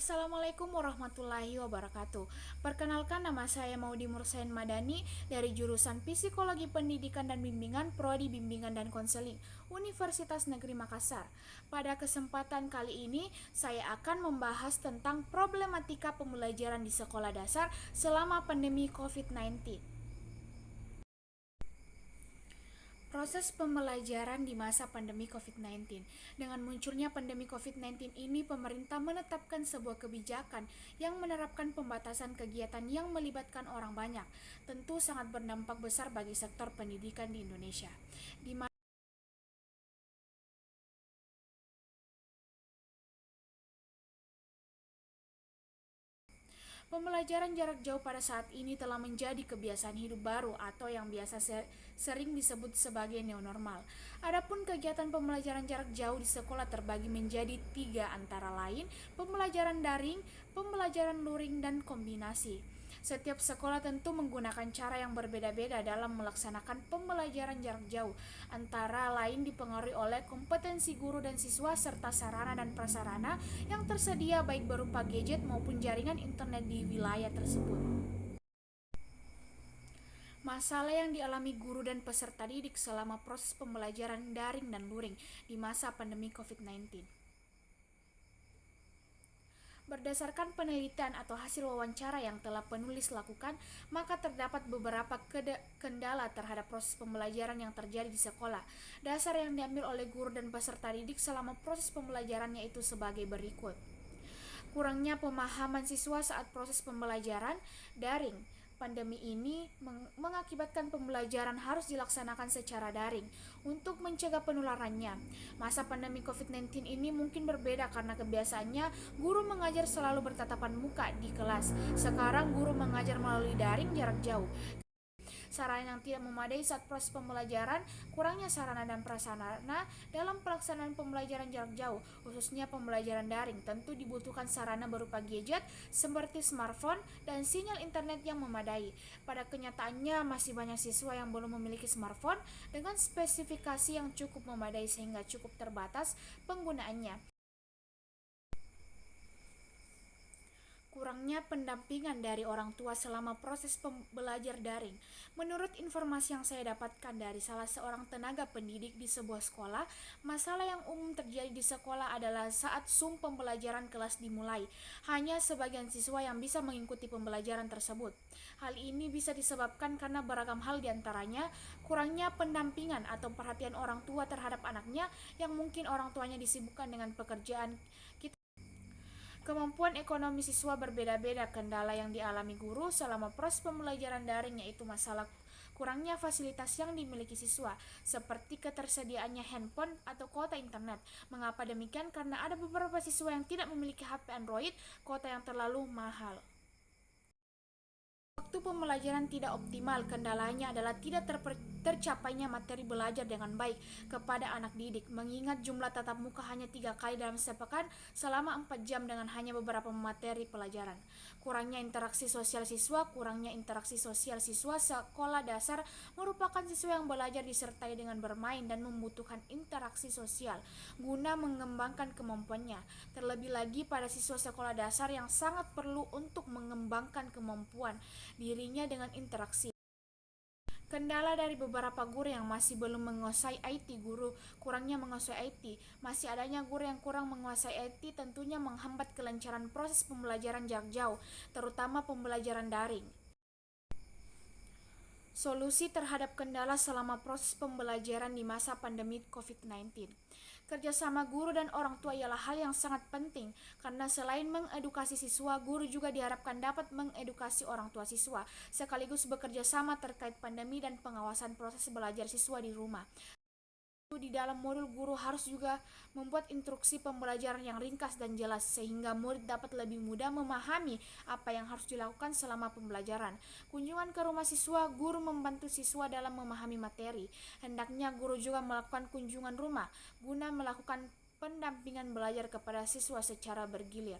Assalamualaikum warahmatullahi wabarakatuh. Perkenalkan, nama saya Maudy Mursain Madani dari jurusan Psikologi Pendidikan dan Bimbingan Prodi Bimbingan dan Konseling Universitas Negeri Makassar. Pada kesempatan kali ini saya akan membahas tentang problematika pembelajaran di sekolah dasar selama pandemi COVID-19. Proses pembelajaran di masa pandemi COVID-19. Dengan munculnya pandemi COVID-19 ini, pemerintah menetapkan sebuah kebijakan yang menerapkan pembatasan kegiatan yang melibatkan orang banyak. Tentu sangat berdampak besar bagi sektor pendidikan di Indonesia. Di Pembelajaran jarak jauh pada saat ini telah menjadi kebiasaan hidup baru atau yang biasa sering disebut sebagai new normal. Adapun kegiatan pembelajaran jarak jauh di sekolah terbagi menjadi 3, antara lain pembelajaran daring, pembelajaran luring, dan kombinasi. Setiap sekolah tentu menggunakan cara yang berbeda-beda dalam melaksanakan pembelajaran jarak jauh, antara lain dipengaruhi oleh kompetensi guru dan siswa serta sarana dan prasarana yang tersedia baik berupa gadget maupun jaringan internet di wilayah tersebut. Masalah yang dialami guru dan peserta didik selama proses pembelajaran daring dan luring di masa pandemi COVID-19. Berdasarkan penelitian atau hasil wawancara yang telah penulis lakukan, maka terdapat beberapa kendala terhadap proses pembelajaran yang terjadi di sekolah dasar yang diambil oleh guru dan peserta didik selama proses pembelajarannya itu sebagai berikut. Kurangnya pemahaman siswa saat proses pembelajaran daring. Pandemi ini mengakibatkan pembelajaran harus dilaksanakan secara daring untuk mencegah penularannya. Masa pandemi COVID-19 ini mungkin berbeda karena kebiasaannya guru mengajar selalu bertatapan muka di kelas. Sekarang guru mengajar melalui daring jarak jauh. Sarana yang tidak memadai saat proses pembelajaran, kurangnya sarana dan prasarana dalam pelaksanaan pembelajaran jarak jauh, khususnya pembelajaran daring. Tentu dibutuhkan sarana berupa gadget seperti smartphone dan sinyal internet yang memadai. Pada kenyataannya masih banyak siswa yang belum memiliki smartphone dengan spesifikasi yang cukup memadai sehingga cukup terbatas penggunaannya. Kurangnya pendampingan dari orang tua selama proses belajar daring. Menurut informasi yang saya dapatkan dari salah seorang tenaga pendidik di sebuah sekolah, masalah yang umum terjadi di sekolah adalah saat Zoom pembelajaran kelas dimulai. Hanya sebagian siswa yang bisa mengikuti pembelajaran tersebut. Hal ini bisa disebabkan karena beragam hal, diantaranya kurangnya pendampingan atau perhatian orang tua terhadap anaknya yang mungkin orang tuanya disibukkan dengan pekerjaan. Kemampuan ekonomi siswa berbeda-beda. Kendala yang dialami guru selama proses pembelajaran daring yaitu masalah kurangnya fasilitas yang dimiliki siswa, seperti ketersediaannya handphone atau kuota internet. Mengapa demikian? Karena ada beberapa siswa yang tidak memiliki HP Android, kuota yang terlalu mahal. Waktu pembelajaran tidak optimal, kendalanya adalah tidak tercapainya materi belajar dengan baik kepada anak didik, mengingat jumlah tatap muka hanya 3 kali dalam sepekan selama 4 jam dengan hanya beberapa materi pelajaran. Kurangnya interaksi sosial siswa. Kurangnya interaksi sosial siswa sekolah dasar merupakan siswa yang belajar disertai dengan bermain dan membutuhkan interaksi sosial guna mengembangkan kemampuannya. Terlebih lagi pada siswa sekolah dasar yang sangat perlu untuk mengembangkan kemampuan dirinya dengan interaksi. Kendala dari beberapa guru yang masih belum menguasai IT. Guru kurangnya menguasai IT. Masih adanya guru yang kurang menguasai IT tentunya menghambat kelancaran proses pembelajaran jarak jauh, terutama pembelajaran daring. Solusi terhadap kendala selama proses pembelajaran di masa pandemi COVID-19. Kerjasama guru dan orang tua ialah hal yang sangat penting, karena selain mengedukasi siswa, guru juga diharapkan dapat mengedukasi orang tua siswa, sekaligus bekerja sama terkait pandemi dan pengawasan proses belajar siswa di rumah. Di dalam modul, guru harus juga membuat instruksi pembelajaran yang ringkas dan jelas sehingga murid dapat lebih mudah memahami apa yang harus dilakukan selama pembelajaran. Kunjungan ke rumah siswa. Guru membantu siswa dalam memahami materi. Hendaknya guru juga melakukan kunjungan rumah guna melakukan pendampingan belajar kepada siswa secara bergilir.